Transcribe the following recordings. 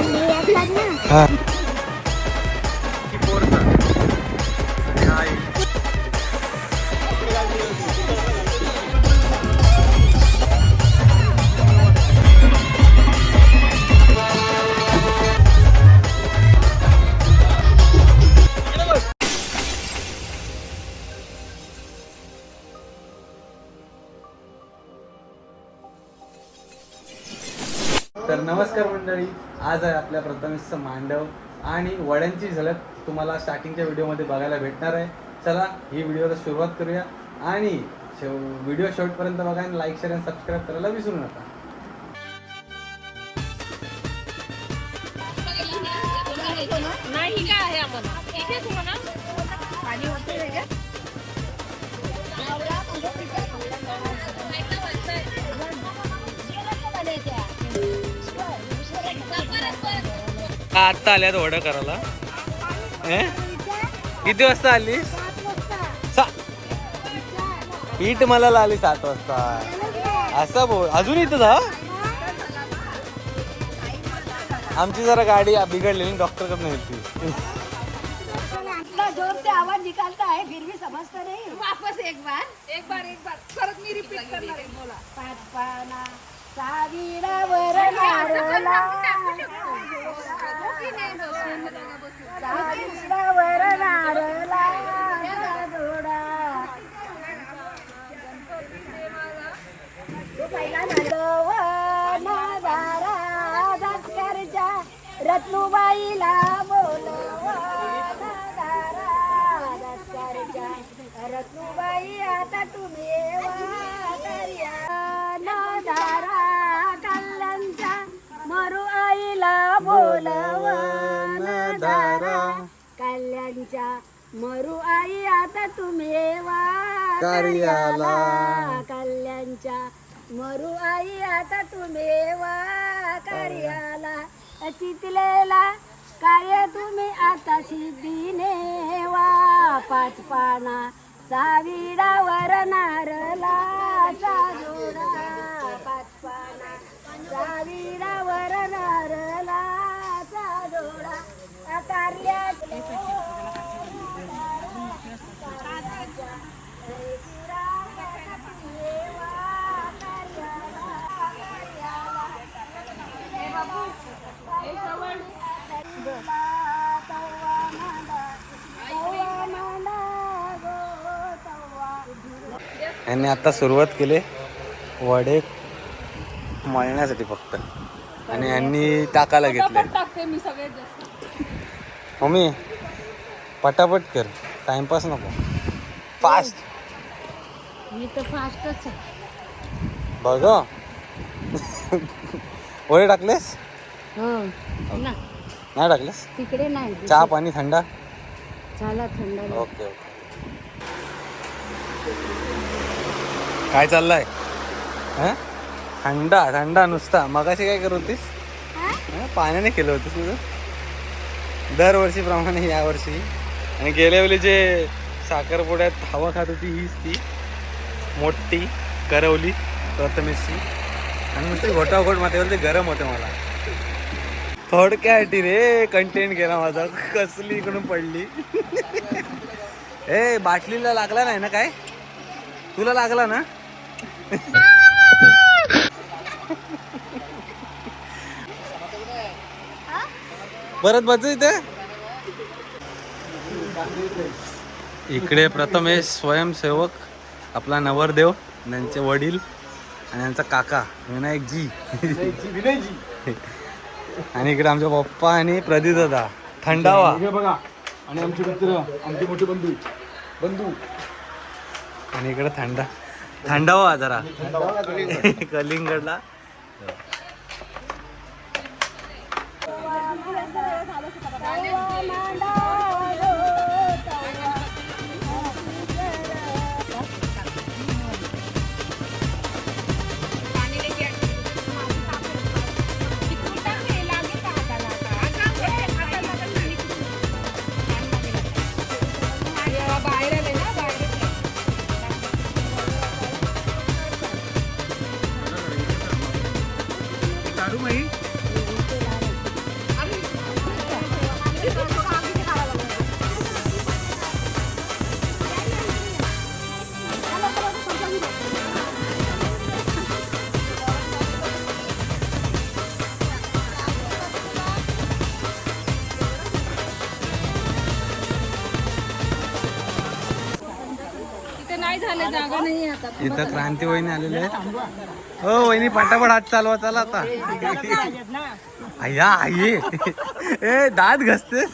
हा तर नमस्कार मंडळी, आज आहे आपल्या प्रथमेशचं मांडव आणि वड्यांची झलक तुम्हाला स्टार्टिंगच्या व्हिडिओमध्ये बघायला भेटणार आहे. चला ही व्हिडिओला सुरुवात करूया आणि व्हिडिओ शेवटपर्यंत बघा आणि लाईक शेअर आणि सबस्क्राईब करायला विसरू नका. नाही काय आहे आम्हाला इथे तुम्हाला पाणी होते रे आत्ता आल्यात ऑर्डर करायला. किती वाजता आली? पीठ मला आली 7 वाजता. असं बोल. अजून इथं जा. आमची जरा गाडी बिघडलेली, डॉक्टर कडे नेली. जोर से आवाज निकालता है फिर भी समझता नहीं. वापस एक बार परत मी रिपीट करणार आहे. बोला. पाच पाना साविरावर नारला साविरावर नारला जोडा नादारा दसकरच्या रत्नुबाईला बोलवा रत्नुबाई आता तुम्ही नादारा कल्यांचा मरू आईला बोलवन दारा कल्यांच्या मरू आई आता तुम्ही कार्याला कल्यांच्या मरू आई आता तुम्ही कार्याला चितलेला कार्य तुम्ही आता सिद्धीने वा पाच पाना साविरावर नारला जोडा पाच पाना साविरावर नारला जोडा कार्यात यांनी आता सुरुवात केली वडे मळण्यासाठी फक्त, आणि यांनी टाकायला घेतले. टाकते मी सगळ्यात जास्त. मम्मी पटापट कर, टाइमपास नको. फास्ट. मी तर फास्टच आहे. बघ वडे टाकलेस? हो ना, नाही टाकलेस? तिकडे नाही. चहा पाणी थंडा झाला थंड. Okay okay. काय चाललंय? थंडा थंडा नुसता. मगाशी काय करत होतीस? पाण्याने केलं होतीस तुझं दरवर्षीप्रमाणे यावर्षी. आणि गेल्या वेळी जे साखरपुड्यात हवा खात होती हीच ती मोठी करवली प्रथमेशची. आणि नुसती घोटाघोट मातेवरती गरम होते मला. थोडक्यासाठी रे कंटेंट गेला माझा. कसली इकडून पडली. ए बाटलीला लागला नाही ना? काय तुला लागला ना? परत बघ इथे. इकडे प्रथमेश स्वयंसेवक, आपला नवरदेव, त्यांचे वडील आणि यांचा काका विनायकजी. आणि इकडे आमचे पप्पा आणि प्रदीप दादा. थंडावा बघा. आणि आमचे मित्र, आमचे मोठे बंधू. आणि इकडे थंडावा जरा कलिंगडला. जागा नाही आता. इथं क्रांती वहिनी आलेले आहेत. हो वहिनी पटापट हात चालवा चला आता. अय्या आई ए दात घसते.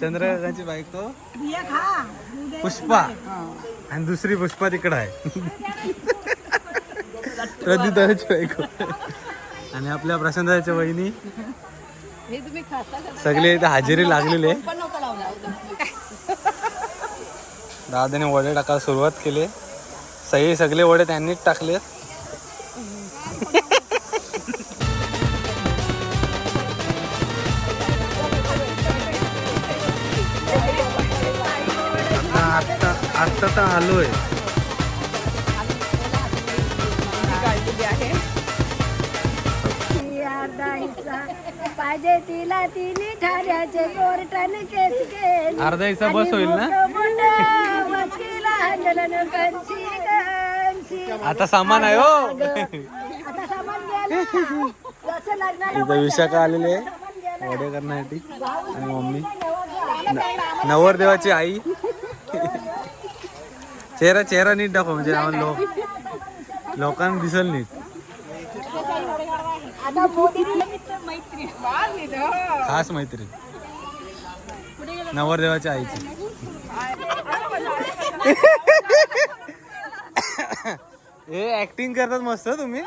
चंद्रकांताची बायको पुष्पा आणि दुसरी पुष्पा तिकडं आहे. प्रदीताची बायको आणि आपल्या प्रशांताच्या वहिनी सगळे इथे हजेरी लागलेले. दादाने वडे टाकायला सुरुवात केली. सगळे वडे त्यांनीच टाकले. आता तर आलोय. पाहिजे तिला तिने ठाण्याचे कोर्टाने केस केली. अर्धा हिस्सा बस होईल ना. आता सामान आहे हो. आता सामान गेलं. जसं लग्नाला इथं विशाखा आलेले वडे करण्यासाठी आणि मम्मी नवरदेवाची आई. चेहरा नीट दाखव म्हणजे लोकांना दिसल नीट. आता मोदी खास मैत्री नवरदेवाच्या आईची. हे ऍक्टिंग करतात मस्त तुम्ही.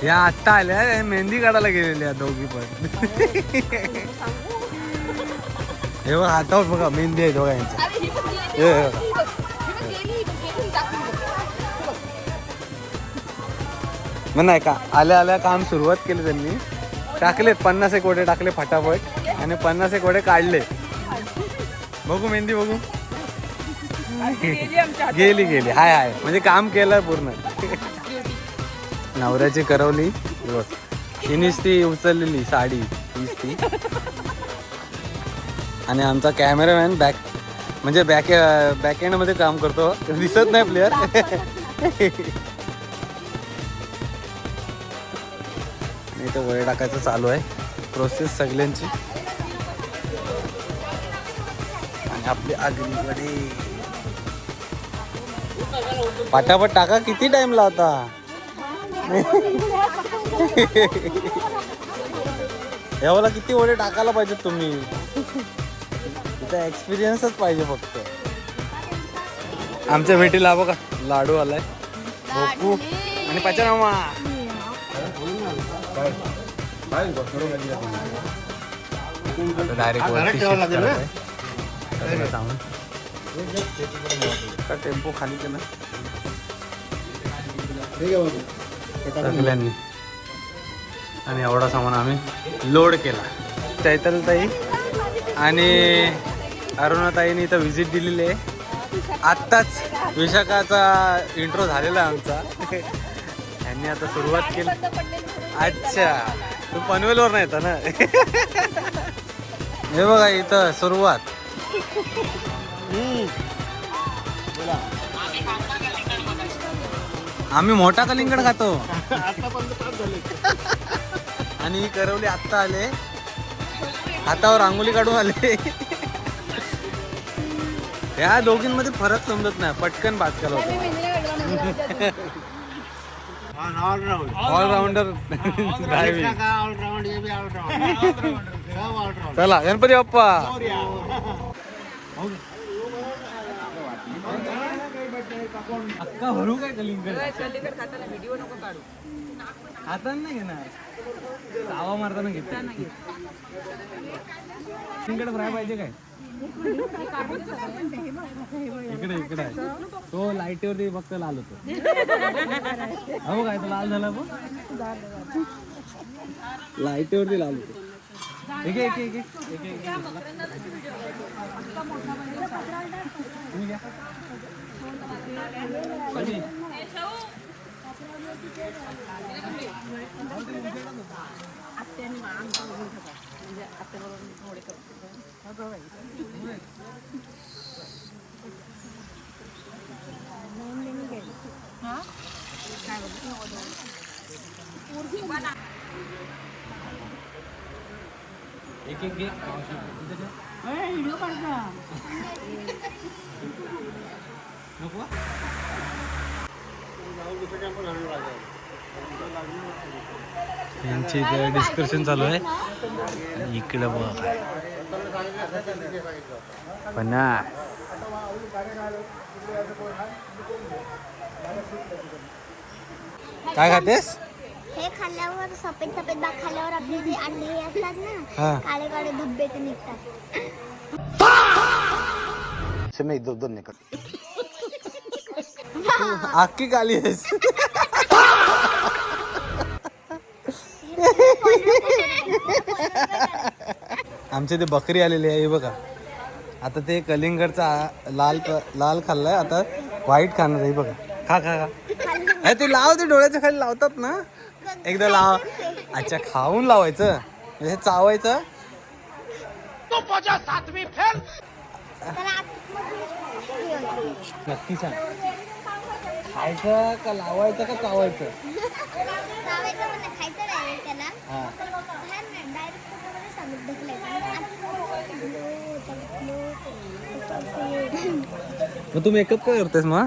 या आत्ता आल्या मेहंदी काढायला गेलेल्या दोघी पण. हे बघा हातावर बघा मेहंदी आहे दोघांची. हे बघा. मग नाही का आल्या काम सुरुवात केली त्यांनी. टाकलेत 50 वडे टाकले फटाफट आणि 50 वडे काढले. बघू मेहंदी बघू. गेली हाय म्हणजे काम केलं पूर्ण. नवऱ्याची करवली तिनेच ती उचललेली साडी तीच ती. आणि आमचा कॅमेरामॅन बॅक एंड मध्ये काम करतो. दिसत नाही प्लेअर. इथं वडे टाकायचं चालू आहे प्रोसेस सगळ्यांची. आणि आपली आगरी वडे पटापट टाका. किती टाइम लावता. याला किती वडे टाकायला पाहिजे तुम्ही. इथं एक्सपिरियन्सच पाहिजे फक्त. आमच्या भेटीला बघा लाडू आलाय गोकू आणि पचारामा. डायरेक्ट सामान का टेम्पो खाली केला सगळ्यांनी. आणि एवढा सामान आम्ही लोड केला. चैतन्यताई आणि अरुणाताईने इथं व्हिजिट दिलेली आहे. आत्ताच विशाखाचा इंट्रो झालेला आहे आमचा. यांनी आता सुरुवात केली. अच्छा तू पनवेलवर नाही येतं ना. हे बघा इथं सुरुवात. आम्ही मोठा कलिंगड खातो. आणि ही करवली आत्ता आले. हातावर रांगोली काढून आले. या दोघींमध्ये फरक समजत नाही. पटकन बाजकाला होतो. ऑलराऊंडर. चला गणपती बाप्पा. अक्का भरू काय कलिंगड. व्हिडिओ नको काढू. हाताने नाही घेणार. चावा मारताना घेतो. कलिंगड फ्राय पाहिजे काय. इकडे आहे तो लाईटीवरती फक्त लाल होतो. हो काय तो लाल झाला बघ. लाईटीवरती लाल होतो. एक एक एक घे व्हिडिओ काढता नको यांची इथे डिस्कशन चालू आहे आणि इकडे बघा पण काय खातेस हे खाल्ल्यावर सफेद सफेद भाग खाल्ल्यावर आपले जे अंडे हे असतात हा. ना काळे काळे धब्बे ते निघतात आखी काली आहेस आमच्या ते बकरी आलेली आहे हे बघा आता ते कलिंगडचा लाल खाल्लाय आता व्हाईट खाणार आहे बघा खा खा खा अरे ते लाव ते डोळ्याच्या खाली लावतात ना एकदा लाव अच्छा खाऊन लावायचं म्हणजे चावायचं नक्की सांग खायचं का लावायचं का चावायचं चावायचं पण नाही, खायचं डायरेक्ट त्याला हा डायरेक्ट पोटामध्ये सांगून ढकलायचं मग तू मेकअप काय करतेस मग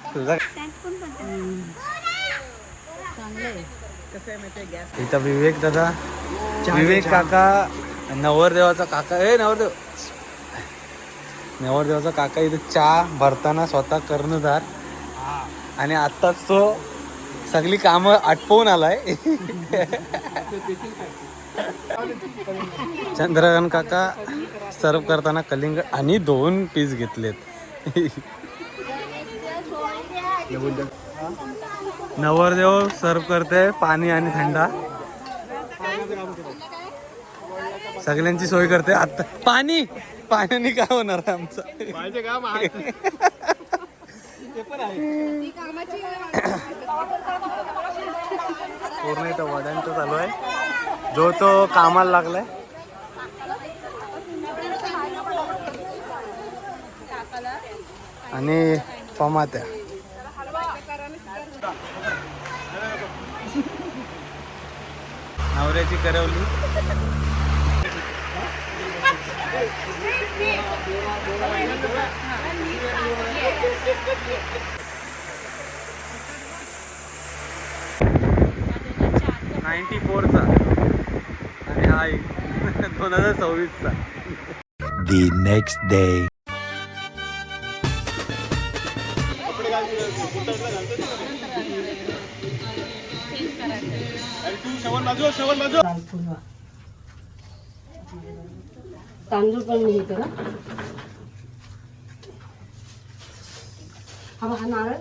तुझा इथं विवेक दादा विवेक काका नवरदेवाचा काका नवरदेवाचा काका इथे चहा भरताना स्वतः कर्णधार आणि आत्ताच तो सगळी कामं आटपवून आलाय चंद्रकांत काका सर्व करताना कलिंगड आणि 2 पीस घेतलेत नवरदेव सर्व करते पाणी आणि थंडा सगळ्यांची सोय करते आता पाण्याने काय होणार आहे आमचं पूर्ण इथं वड्यांचं चालू आहे जो तो कामाला लागलाय आणि पमात्या नवऱ्याची करवली '94चा आणि हा 2026चा The next day. तांदूळ पण घेतो ना हा नारळ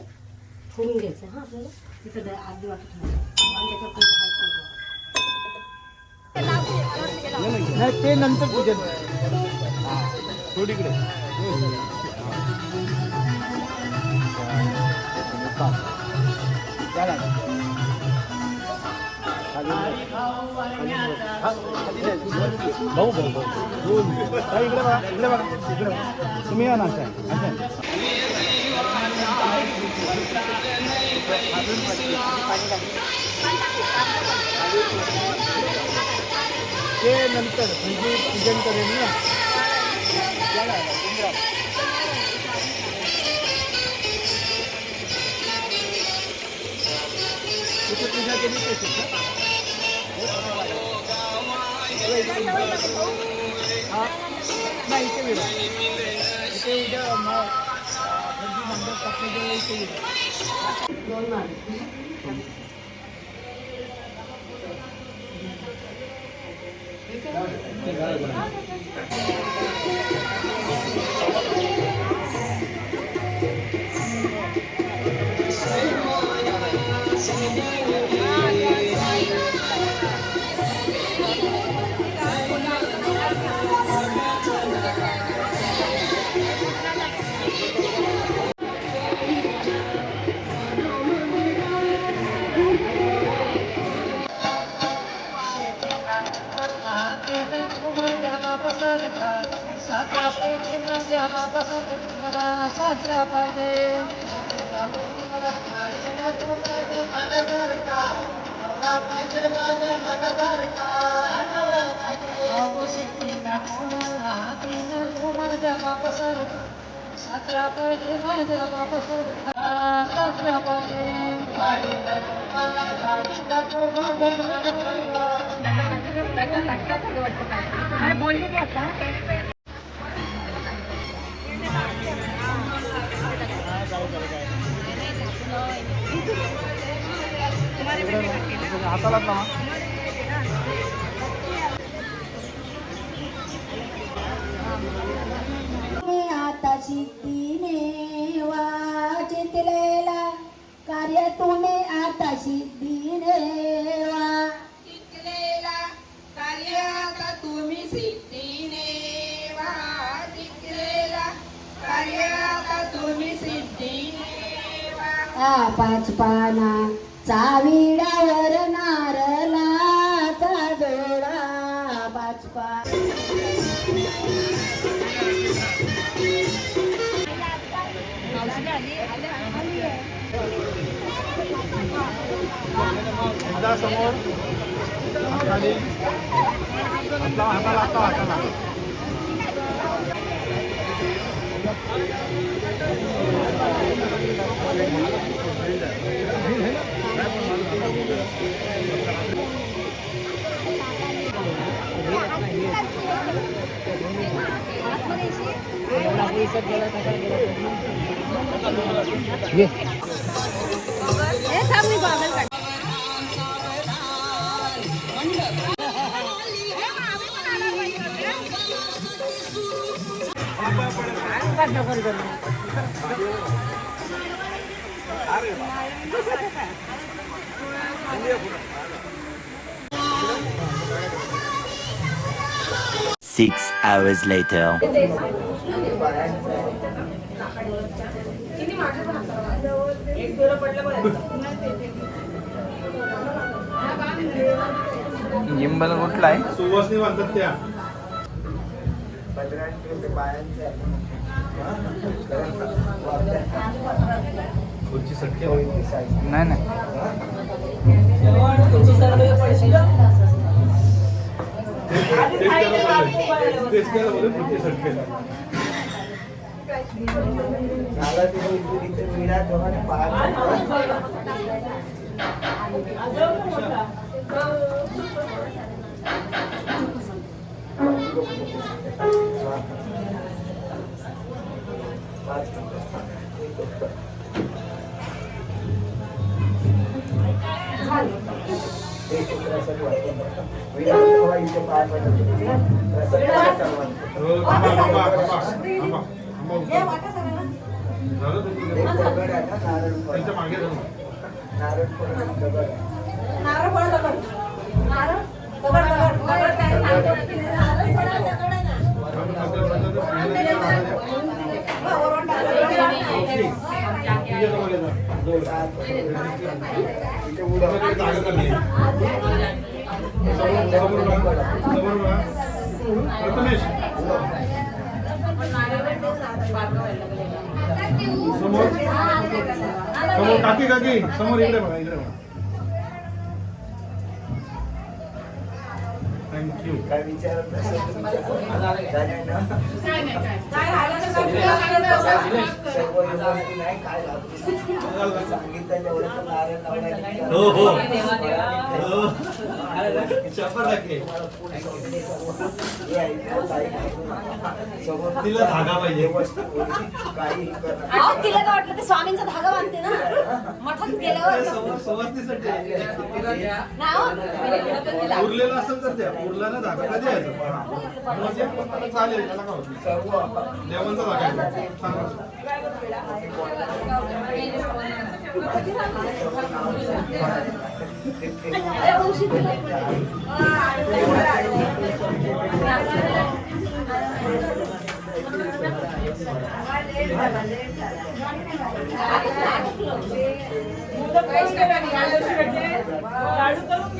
फोडून घ्यायचा हा आपल्याला तिथं अर्धी वाटी नाही ते नंतर पूजन थोडीकडे भाऊ इकडे बघा इकडे बघा तुम्ही या ना असं ते नंतर म्हणजे पूजन करेल ना तिथे पूजा केली नाही इथे वेळ इथे उद्या मंडप टाकले इथे हाताला लावा. आता सिद्धीने वाचितलेला कार्य तुम्ही आता सिद्धीने शिकलेला कार्य आता तुम्ही सिद्धीने शिकलेला कार्य आता तुम्ही सिद्धीने पाच पाना चाविडावर नारळाचा जोडा पाच एकदा समोर खाली आपला हाताला. Six hours later. जिंबल कुठला आहे? सुवासनी म्हणतात त्या खुर्ची सटके नाही नाही. तेच केलं बोलले खुर्ची सटके. त्यांच्या मागे जाऊ. समोर समोर काकी काकी समोर इकडे बघा इकडे बघा. थँक्यू. काय विचारत नसेल तर सर्व व्यवस्थित नाही काय लागते सांगितलं तेवढं तर नारळ लावण्याची हो हो तिला धागा पाहिजे. काही अहो, तिला काय वाटलं ते स्वामींचा धागा बांधते ना मठात गेल्यावर सुवासनीसाठी नाही हो. उरलेला असेल तर त्या उरलेला धागा कधी यायचा म्हणजे चालेल त्याला काय होतं. देवांचा धागा आहे. लाडू करून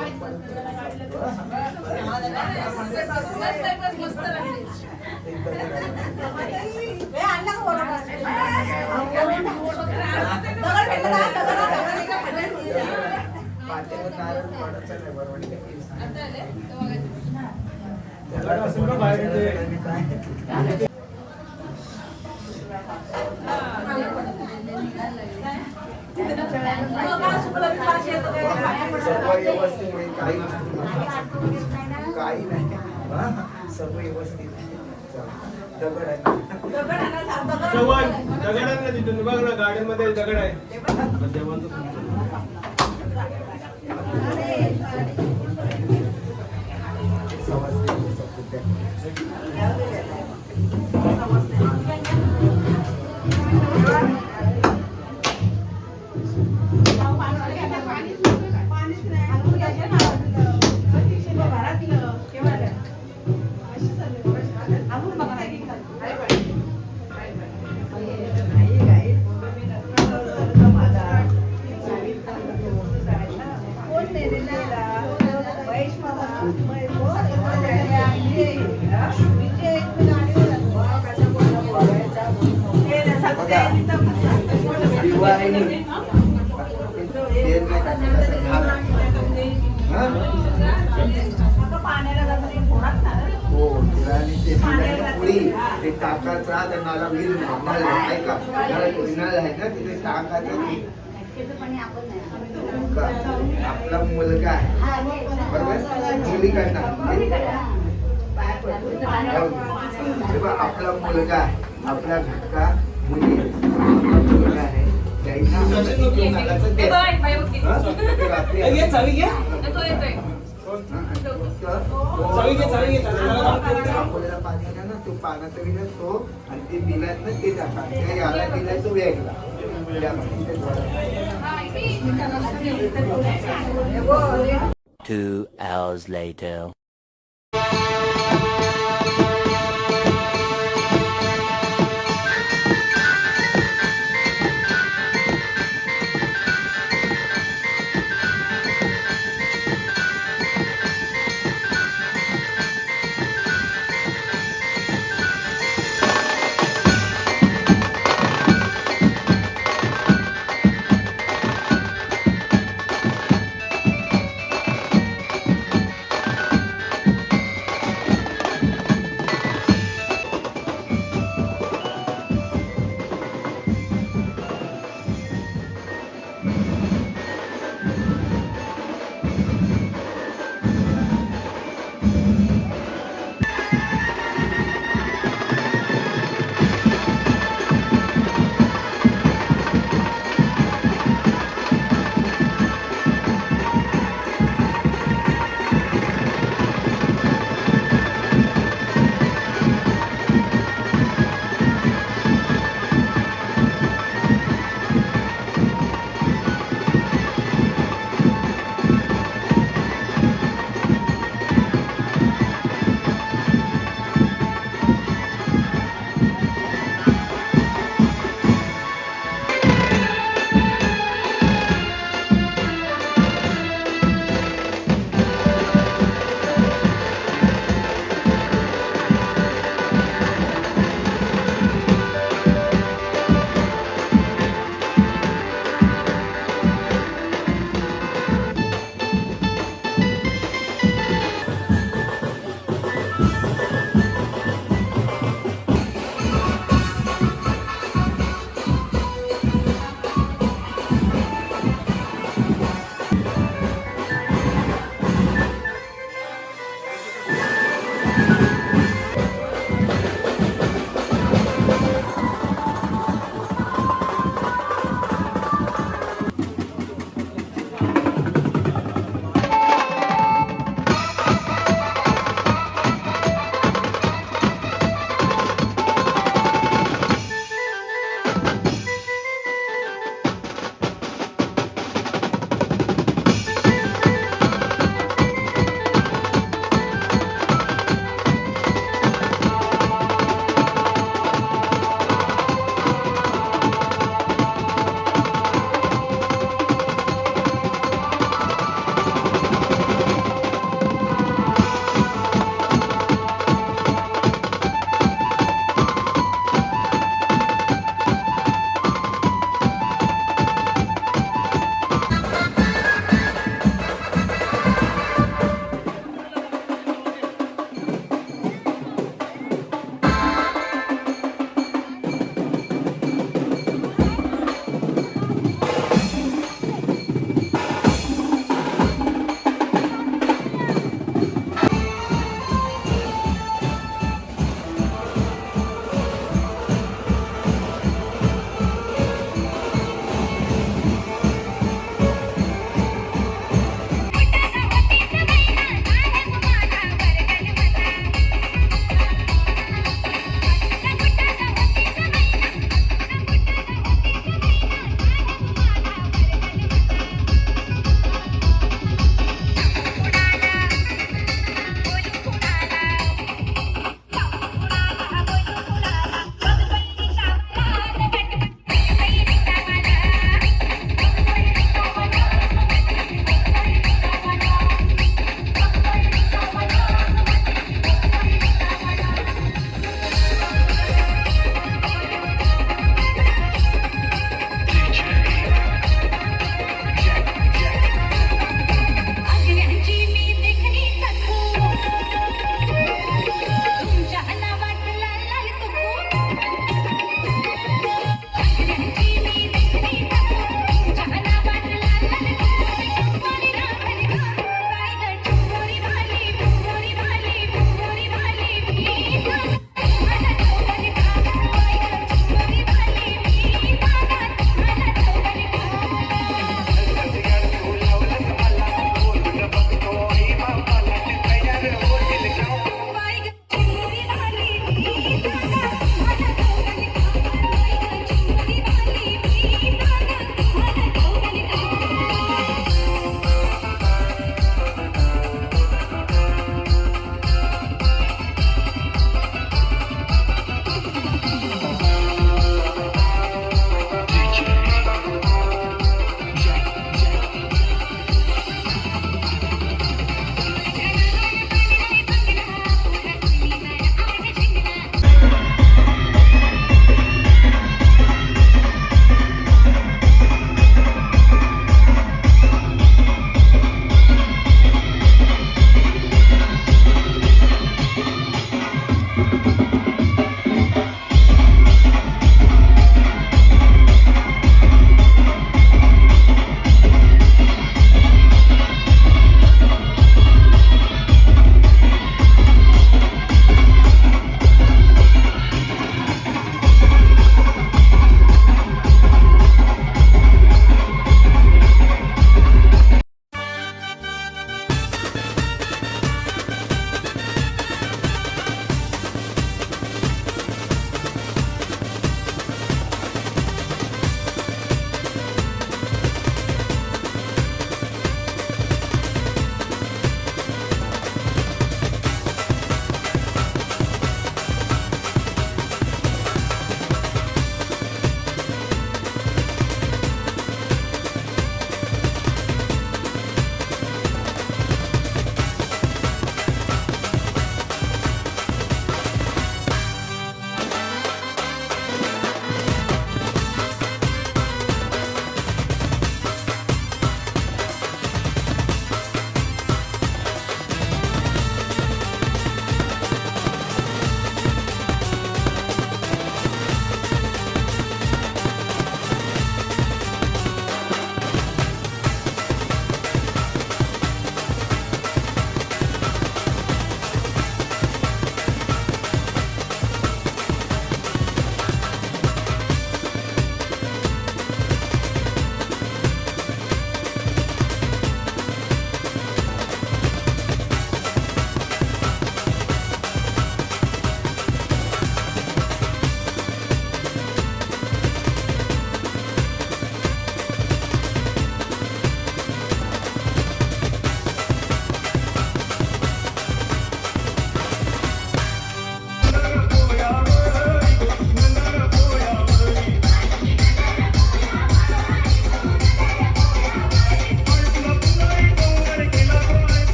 ए, आणला का वडा? दगड भेटला का? पाट्यावर नारळ फोडायचा नाही, बरोबर आहे. त्याला असं का बाहेर येते? सर्व व्यवस्थित होईल, काही नाही. काही नाही हा? सर्व व्यवस्थित चला. दगड आहे जवळ दगड आहे ना तिथून बघ ना गार्डन मध्ये दगड आहे देवांचं ते टाकाचा त्या नाला विहीर नळ आहे का नळ आहे ना तिथे टाकाचं आपला मुलगा आहे बरोबर मुलीकडनं आपला मुलगा आहे आपला घटका मुली आपला मुलगा आहे आपल्याला पाणी आहे ना तो पाण्याचा दिला तो आणि ते दिलात ना ते टाका याला दिलाय तो वेगळा 2 hours later.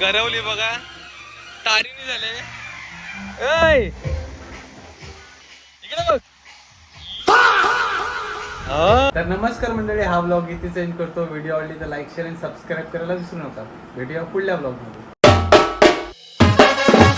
करवली बघा तारीनी झाले. ऐ इकडे बघ. तर नमस्कार मंडळी, हा ब्लॉग इथे चेंज करतो. व्हिडिओ आवडली तर लाईक शेअर आणि सबस्क्राईब करायला विसरू नका. भेटूया पुढल्या ब्लॉग मध्ये.